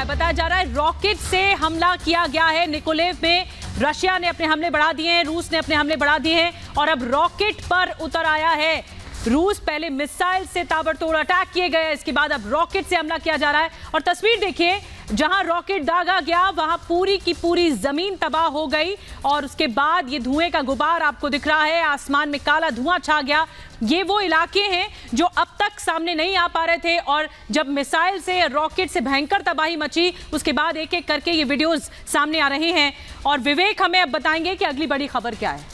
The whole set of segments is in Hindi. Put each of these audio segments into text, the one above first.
है? बताया जा रहा है रॉकेट से हमला किया गया है निकोलेव में। रशिया ने अपने हमले बढ़ा दिए हैं, रूस ने अपने हमले बढ़ा दिए हैं और अब रॉकेट पर उतर आया है रूस। पहले मिसाइल से ताबड़तोड़ अटैक किए गए, इसके बाद अब रॉकेट से हमला किया जा रहा है। और तस्वीर देखिए, जहां रॉकेट दागा गया वहां पूरी की पूरी जमीन तबाह हो गई और उसके बाद ये धुएं का गुबार आपको दिख रहा है, आसमान में काला धुआं छा गया। ये वो इलाके हैं जो अब तक सामने नहीं आ पा रहे थे और जब मिसाइल से, रॉकेट से भयंकर तबाही मची, उसके बाद एक एक करके ये वीडियोस सामने आ रहे हैं। और विवेक हमें अब बताएंगे कि अगली बड़ी खबर क्या है।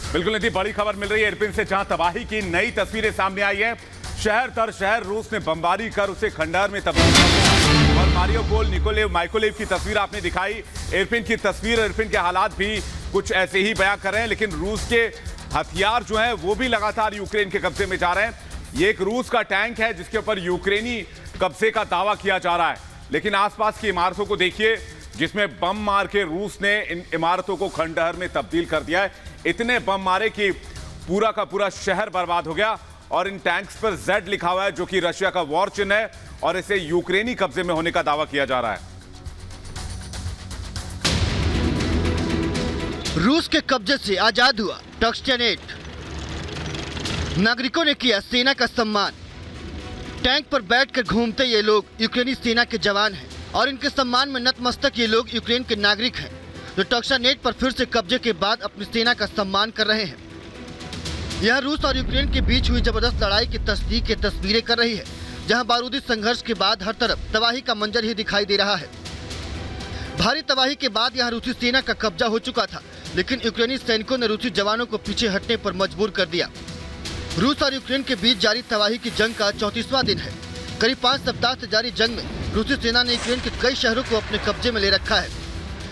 बिल्कुल निधि, बड़ी खबर मिल रही है इरपिन से, जहां तबाही की नई तस्वीरें सामने आई है। शहर दर शहर रूस ने बमबारी कर उसे खंडहर में तब्दील कर दिया। और मारियोपोल, निकोलेव, माइकोलेव की तस्वीर आपने दिखाई। इरपिन की तस्वीर, इरपिन के हालात भी कुछ ऐसे ही बयां कर रहे हैं, लेकिन रूस के हथियार जो हैं वो भी लगातार यूक्रेन के कब्जे में जा रहे हैं। ये एक रूस का टैंक है जिसके ऊपर यूक्रेनी कब्जे का दावा किया जा रहा है, लेकिन आसपास की इमारतों को देखिए जिसमें बम मार के रूस ने इन इमारतों को खंडहर में तब्दील कर दिया है। इतने बम मारे कि पूरा का पूरा शहर बर्बाद हो गया। और इन टैंक्स पर Z लिखा हुआ है जो कि रशिया का वॉर चिन्ह है और इसे यूक्रेनी कब्जे में होने का दावा किया जा रहा है। रूस के कब्जे से आजाद हुआ टक्सटेनेट। नागरिकों ने किया सेना का सम्मान। टैंक पर बैठकर घूमते ये लोग यूक्रेनी सेना के जवान हैं और इनके सम्मान में नतमस्तक ये लोग यूक्रेन के नागरिक हैं जो टक्सटेनेट पर फिर से कब्जे के बाद अपनी सेना का सम्मान कर रहे हैं। यह रूस और यूक्रेन के बीच हुई जबरदस्त लड़ाई की तस्दीक की तस्वीरें कर रही है, जहां बारूदी संघर्ष के बाद हर तरफ तबाही का मंजर ही दिखाई दे रहा है। भारी तबाही के बाद यहां रूसी सेना का कब्जा हो चुका था, लेकिन यूक्रेनी सैनिकों ने रूसी जवानों को पीछे हटने पर मजबूर कर दिया। रूस और यूक्रेन के बीच जारी तबाही की जंग का 34वां दिन है। करीब 5 सप्ताह से जारी जंग में रूसी सेना ने यूक्रेन के कई शहरों को अपने कब्जे में ले रखा है,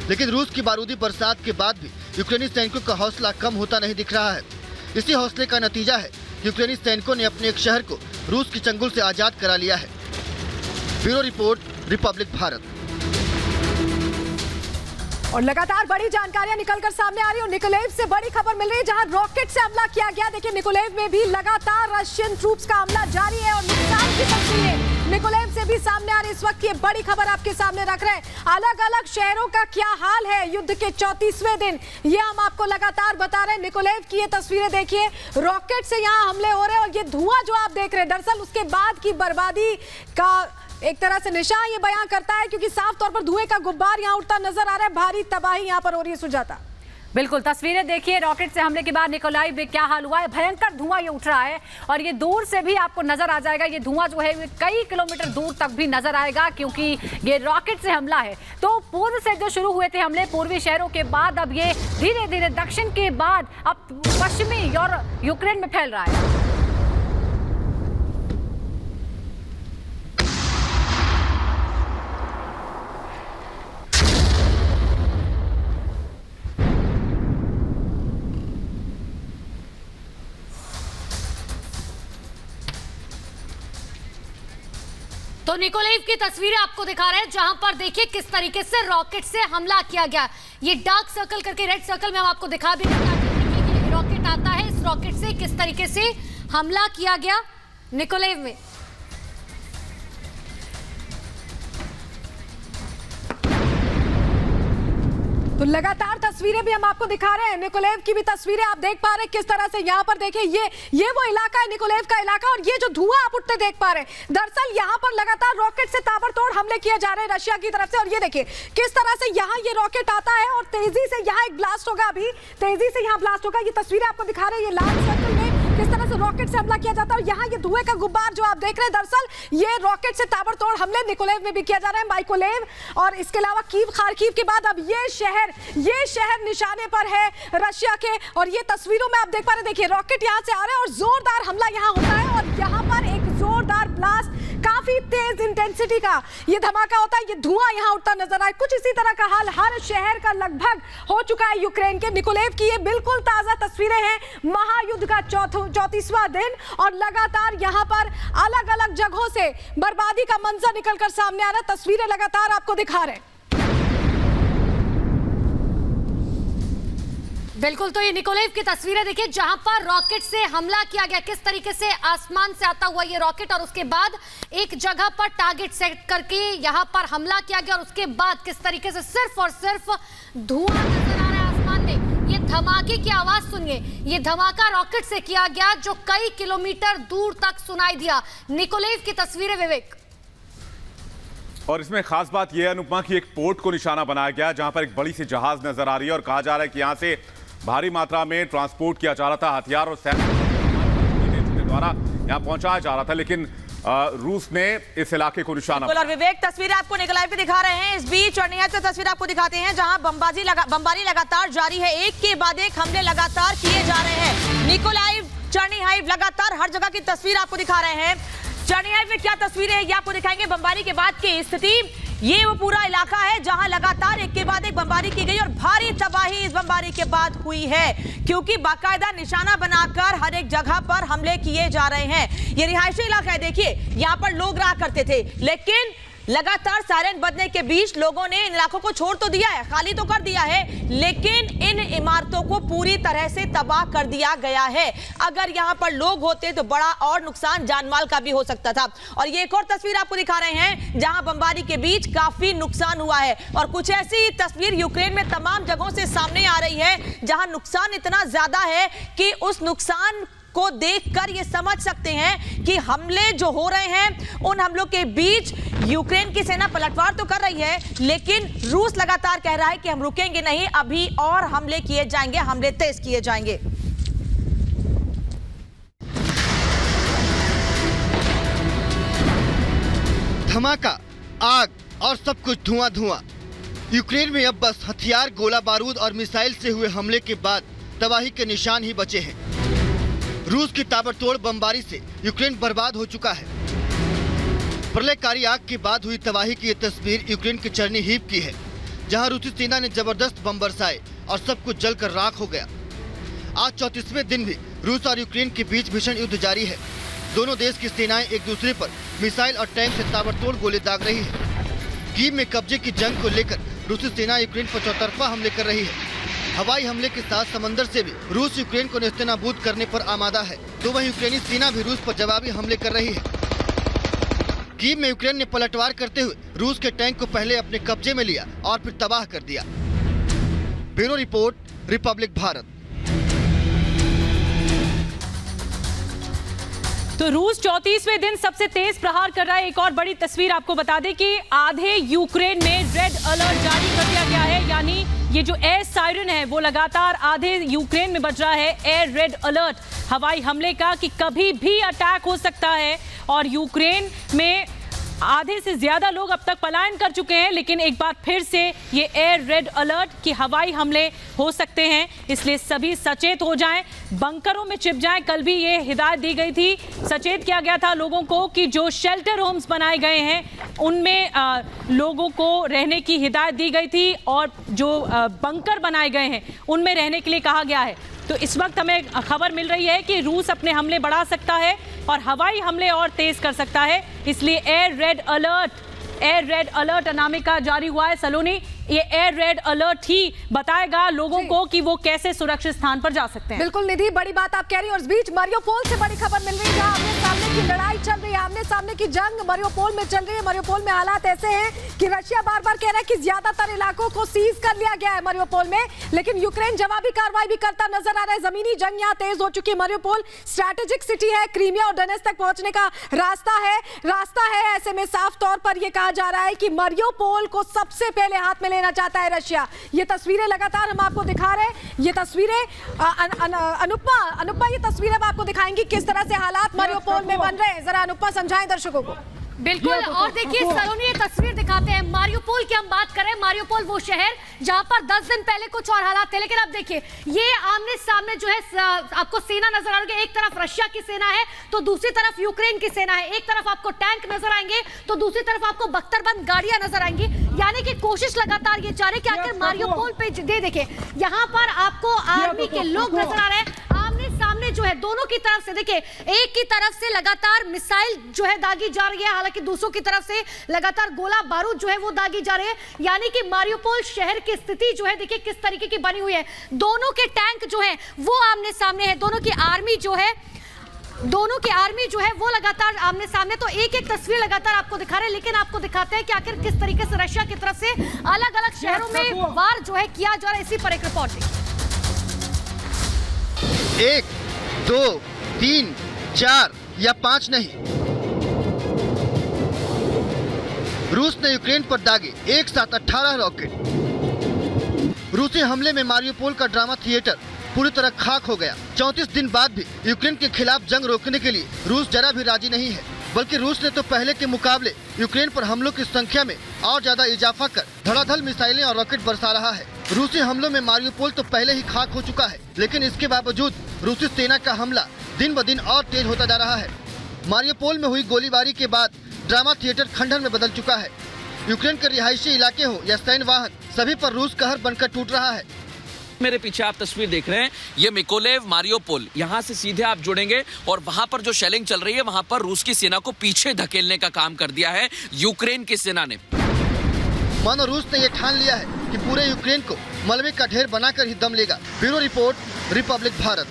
लेकिन रूस की बारूदी बरसात के बाद भी यूक्रेनी सैनिकों का हौसला कम होता नहीं दिख रहा है। इसी हौसले का नतीजा है यूक्रेनी सैनिकों ने अपने एक शहर को रूस के चंगुल से आजाद करा लिया है। Bureau report, Republic Bharat. और लगातार बड़ी जानकारियां निकलकर सामने आ रही है। निकोलेव से बड़ी खबर मिल रही है जहां रॉकेट से हमला किया गया। देखिए निकोलेव में भी लगातार रशियन ट्रूप्स का हमला जारी है और नुकसान की तस्वीरें निकोलेव से भी सामने आ रही है। इस वक्त ये बड़ी खबर आपके सामने रख रहे हैं। अलग अलग शहरों का क्या हाल है युद्ध के 34वें दिन, ये हम आपको लगातार बता रहे हैं। निकोलेव की ये तस्वीरें देखिए, रॉकेट से यहाँ हमले हो रहे हैं और ये धुआं जो आप देख रहे हैं दरअसल उसके बाद की बर्बादी का एक तरह से निशान ये बयां करता है, क्योंकि साफ तौर पर धुएं का गुब्बार यहाँ उठता नजर आ रहा है। भारी तबाही यहाँ पर हो रही है। सुजाता, बिल्कुल तस्वीरें देखिए, रॉकेट से हमले के बाद निकोलाइव में क्या हाल हुआ है। भयंकर धुआं ये उठ रहा है और ये दूर से भी आपको नजर आ जाएगा। ये धुआं जो है कई किलोमीटर दूर तक भी नजर आएगा, क्योंकि ये रॉकेट से हमला है। तो पूर्व से जो शुरू हुए थे हमले पूर्वी शहरों के बाद, अब ये धीरे धीरे दक्षिण के बाद अब पश्चिमी और यूक्रेन में फैल रहा है। तो निकोलेव की तस्वीरें आपको दिखा रहे हैं जहां पर देखिए किस तरीके से रॉकेट से हमला किया गया। ये डार्क सर्कल करके रेड सर्कल में हम आपको दिखा भी रहे हैं। रॉकेट आता है, इस रॉकेट से किस तरीके से हमला किया गया निकोलेव में। तो लगातार तस्वीरें भी हम आपको दिखा रहे हैं। निकोलेव की भी तस्वीरें आप देख पा रहे हैं किस तरह से यहाँ पर देखिए ये वो इलाका है, निकोलेव का इलाका, और ये जो धुआं आप उठते देख पा रहे हैं दरअसल यहाँ पर लगातार रॉकेट से ताबड़तोड़ हमले किए जा रहे हैं रशिया की तरफ से। और ये देखिए किस तरह से यहाँ ये रॉकेट आता है और तेजी से यहाँ एक ब्लास्ट होगा, अभी तेजी से यहाँ ब्लास्ट होगा। ये तस्वीरें आपको दिखा रहे हैं, ये लाल सर्कल में किस तरह से रॉकेट से हमला किया जाता है। और यहाँ ये धुएं का गुब्बार जो आप देख रहे हैं दरअसल ये रॉकेट से ताबड़तोड़ हमले निकोलेव में भी किया जा रहा है, माइकोलेव और इसके अलावा कीव, खार्किव के बाद अब ये शहर निशाने पर है रशिया के। और ये तस्वीरों में आप देख पा रहे हैं, देखिए रॉकेट यहाँ से आ रहे हैं और जोरदार हमला यहाँ होता है और यहाँ पर एक जोरदार ब्लास्ट, काफी तेज इंटेंसिटी का ये धमाका होता है। ये धुआं यहाँ उठता नजर आए। कुछ इसी तरह का हाल हर शहर का लगभग हो चुका है यूक्रेन के। निकोलेव की ये बिल्कुल ताजा तस्वीरें हैं, महायुद्ध का 34वां दिन और लगातार यहाँ पर अलग अलग जगहों से बर्बादी का मंजर निकलकर सामने आ रहा है। तस्वीरें लगातार आपको दिखा रहे हैं। बिल्कुल, तो ये निकोलेव की तस्वीरें देखिए जहां पर रॉकेट से हमला किया गया, किस तरीके से आसमान से आता हुआ ये रॉकेट और उसके बाद एक जगह पर टारगेट सेट करके यहां पर हमला किया गया और उसके बाद किस तरीके से सिर्फ और सिर्फ धुआं नजर आ रहा है आसमान में। ये धमाके की आवाज सुनिए, ये धमाका रॉकेट से किया गया जो कई किलोमीटर दूर तक सुनाई दिया। निकोलेव की तस्वीरें विवेक। और इसमें खास बात यह है अनुपमा की एक पोर्ट को निशाना बनाया गया जहां पर एक बड़ी सी जहाज नजर आ रही है और कहा जा रहा है कि यहां से भारी मात्रा में ट्रांसपोर्ट किया जा रहा था, हथियार और सैनिक के द्वारा यहां पहुंचाया जा रहा था, लेकिन रूस ने इस इलाके को निशाना। और विवेक, तस्वीरें आपको निकोलाइव की दिखा रहे हैं। इस बीच और निहायत से तस्वीर आपको दिखाते हैं जहां बमबारी लगातार जारी है, एक के बाद एक हमले लगातार किए जा रहे हैं। निकोलाइव, चर्निहाइव, लगातार हर जगह की तस्वीर आपको दिखा रहे हैं। चर्निहाइव में क्या तस्वीरें हैं ये आपको दिखाएंगे। बमबारी के बाद की स्थिति, ये वो पूरा इलाका है जहां लगातार एक के बाद एक बमबारी की गई और भारी तबाही इस बमबारी के बाद हुई है, क्योंकि बाकायदा निशाना बनाकर हर एक जगह पर हमले किए जा रहे हैं। ये रिहायशी इलाका है, देखिए यहां पर लोग रहा करते थे, लेकिन लगातार सायरन बजने के बीच लोगों ने इन इलाकों को छोड़ तो दिया है, खाली तो कर दिया है, लेकिन इन इमारतों को पूरी तरह से तबाह कर दिया गया है। अगर यहां पर लोग होते तो बड़ा और नुकसान जानमाल का भी हो सकता था। और ये एक और तस्वीर आपको दिखा रहे हैं जहां बमबारी के बीच काफी नुकसान हुआ है और कुछ ऐसी तस्वीर यूक्रेन में तमाम जगहों से सामने आ रही है जहां नुकसान इतना ज्यादा है कि उस नुकसान को देखकर ये समझ सकते हैं कि हमले जो हो रहे हैं उन हमलों के बीच यूक्रेन की सेना पलटवार तो कर रही है, लेकिन रूस लगातार कह रहा है कि हम रुकेंगे नहीं, अभी और हमले किए जाएंगे, हमले तेज किए जाएंगे। धमाका, आग और सब कुछ धुआं। यूक्रेन में अब बस हथियार, गोला बारूद और मिसाइल से हुए हमले के बाद तबाही के निशान ही बचे हैं। रूस की ताबड़तोड़ बमबारी से यूक्रेन बर्बाद हो चुका है। प्रलयकारी आग के बाद हुई तबाही की ये तस्वीर यूक्रेन के चर्निहिव की है, जहां रूसी सेना ने जबरदस्त बम बरसाए और सब कुछ जलकर राख हो गया। आज 34वें दिन भी रूस और यूक्रेन के बीच भीषण युद्ध जारी है। दोनों देश की सेनाएं एक दूसरे पर मिसाइल और टैंक से ताबड़तोड़ गोले दाग रही है। कीव में कब्जे की जंग को लेकर रूसी सेना यूक्रेन पर चौतरफा हमले कर रही है। हवाई हमले के साथ समंदर से भी रूस यूक्रेन को नेस्तनाबूद करने पर आमादा है, तो वहीं यूक्रेनी सेना भी रूस पर जवाबी हमले कर रही है। कीव में यूक्रेन ने पलटवार करते हुए रूस के टैंक को पहले अपने कब्जे में लिया और फिर तबाह कर दिया। Bureau report, Republic Bharat. तो रूस 34वें दिन सबसे तेज प्रहार कर रहा है। एक और बड़ी तस्वीर आपको बता दें कि आधे यूक्रेन में रेड अलर्ट जारी कर दिया गया है, यानी ये जो एयर सायरन है वो लगातार आधे यूक्रेन में बज रहा है। एयर रेड अलर्ट हवाई हमले का कि कभी भी अटैक हो सकता है और यूक्रेन में आधे से ज्यादा लोग अब तक पलायन कर चुके हैं, लेकिन एक बार फिर से ये एयर रेड अलर्ट कि हवाई हमले हो सकते हैं, इसलिए सभी सचेत हो जाएं, बंकरों में छिप जाएं। कल भी ये हिदायत दी गई थी, सचेत किया गया था लोगों को कि जो शेल्टर होम्स बनाए गए हैं उनमें लोगों को रहने की हिदायत दी गई थी और जो बंकर बनाए गए हैं उनमें रहने के लिए कहा गया है। तो इस वक्त हमें खबर मिल रही है कि रूस अपने हमले बढ़ा सकता है और हवाई हमले और तेज कर सकता है, इसलिए एयर रेड अलर्ट अनामिका जारी हुआ है। सलोनी, ये एयर रेड अलर्ट ही बताएगा लोगों को कि वो कैसे सुरक्षित स्थान पर जा सकते हैं। बिल्कुल निधि, बड़ी बात आप कह रही हैं। और इस बीच मारियोपोल से बड़ी खबर मिल रही है, जहां आमने सामने की लड़ाई चल रही है, आमने सामने की जंग मारियोपोल में चल रही है। मारियोपोल में हालात ऐसे हैं कि रशिया बार बार कह रहा है कि ज्यादातर इलाकों को सीज कर लिया गया है मारियोपोल में, लेकिन यूक्रेन जवाबी कार्रवाई भी करता नजर आ रहा है। जमीनी जंग यहाँ तेज हो चुकी है। मारियोपोल स्ट्रैटेजिक सिटी है, क्रीमिया और डोनेट्स्क तक पहुंचने का रास्ता है। ऐसे में साफ तौर पर यह कहा जा रहा है कि मारियोपोल को सबसे पहले हाथ में लेना चाहता है रशिया। ये तस्वीरें लगातार हम आपको दिखा रहे हैं। ये तस्वीरें अनुप्पा ये तस्वीरें हम आपको दिखाएंगी किस तरह से हालात मारियोपोल में बन रहे हैं। जरा अनुप्पा समझाएं दर्शकों को। बिल्कुल, और देखिए सलोनी ये तस्वीर दिखाते हैं मारियोपोल की। हम बात करें मारियोपोल, वो शहर जहां पर 10 दिन पहले कुछ और हालात थे, लेकिन अब देखिए ये आमने सामने जो है आपको सेना नजर आ रही है। एक तरफ रशिया की सेना है तो दूसरी तरफ यूक्रेन की सेना है। एक तरफ आपको टैंक नजर आएंगे तो दूसरी तरफ आपको बख्तरबंद गाड़ियां नजर आएंगी, यानी कि कोशिश लगातार ये जा रही है कि आखिर मारियोपोल पे देखिए यहाँ पर आपको आर्मी के लोग नजर आ रहे हैं। आमने सामने सामने जो है दोनों की तरफ से देखिए, एक की तरफ से लगातार मिसाइल जो है दागी जा रही है, हालांकि दूसरों की तरफ से लगातार गोला बारूद जो है वो दागी जा रहे हैं। यानी कि मारियोपोल शहर की स्थिति जो है देखिए किस तरीके की बनी हुई है। दोनों के टैंक जो है वो आमने सामने है, दोनों की आर्मी जो है वो लगातार आमने सामने। तो एक एक तस्वीर लगातार आपको दिखा रहे हैं, लेकिन आपको दिखाते हैं कि आखिर किस तरीके से रशिया की तरफ से अलग अलग शहरों में वार जो है किया जा रहा है। इसी पर एक रिपोर्ट देखिए। 1, 2, 3, 4 या 5 नहीं, रूस ने यूक्रेन पर दागे एक साथ 18 रॉकेट। रूसी हमले में मारियोपोल का ड्रामा थिएटर पूरी तरह खाक हो गया। 34 दिन बाद भी यूक्रेन के खिलाफ जंग रोकने के लिए रूस जरा भी राजी नहीं है, बल्कि रूस ने तो पहले के मुकाबले यूक्रेन पर हमलों की संख्या में और ज्यादा इजाफा कर धड़ाधड़ मिसाइलें और रॉकेट बरसा रहा है। रूसी हमलों में मारियोपोल तो पहले ही खाक हो चुका है, लेकिन इसके बावजूद रूसी सेना का हमला दिन ब दिन और तेज होता जा रहा है। मारियोपोल में हुई गोलीबारी के बाद ड्रामा थिएटर खंडहर में बदल चुका है। यूक्रेन के रिहायशी इलाके हो या सैन्य वाहन, सभी पर रूस कहर बनकर टूट रहा है। मेरे पीछे आप तस्वीर देख रहे हैं, ये मिकोलेव मारियोपोल, यहाँ से सीधे आप जुड़ेंगे और वहां पर जो शेलिंग चल रही है वहां पर रूस की सेना को पीछे धकेलने का काम कर दिया है यूक्रेन की सेना ने। मानो रूस ने ये ठान लिया है कि पूरे यूक्रेन को मलबे का ढेर बनाकर ही दम लेगा। Bureau report, Republic Bharat.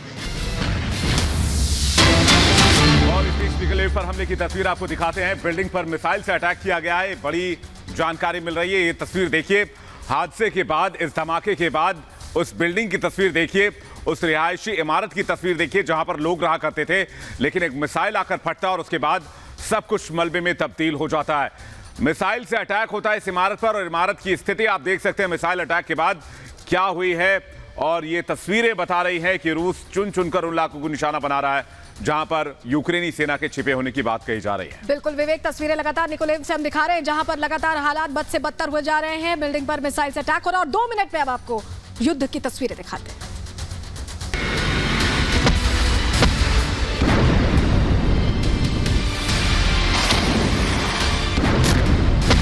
और इस बीच निकोलेव पर हमले की तस्वीर आपको दिखाते हैं। बिल्डिंग पर मिसाइल से अटैक किया गया है, बड़ी जानकारी मिल रही है। ये तस्वीर देखिए, हादसे के बाद, इस धमाके के बाद उस बिल्डिंग की तस्वीर देखिए, उस रिहायशी इमारत की तस्वीर देखिए जहां पर लोग रहा करते थे, लेकिन एक मिसाइल आकर फटता है और उसके बाद सब कुछ मलबे में तब्दील हो जाता है। मिसाइल से अटैक होता है इस इमारत पर और इमारत की स्थिति आप देख सकते हैं मिसाइल अटैक के बाद क्या हुई है। और ये तस्वीरें बता रही है कि रूस चुन चुनकर उन इलाकों को निशाना बना रहा है जहां पर यूक्रेनी सेना के छिपे होने की बात कही जा रही है। बिल्कुल विवेक, तस्वीरें लगातार निकोलेव से हम दिखा रहे हैं जहां पर लगातार हालात बद से बदतर हुए जा रहे हैं। बिल्डिंग पर मिसाइल से अटैक हो रहा है और 2 मिनट में अब आपको युद्ध की तस्वीरें दिखाते हैं।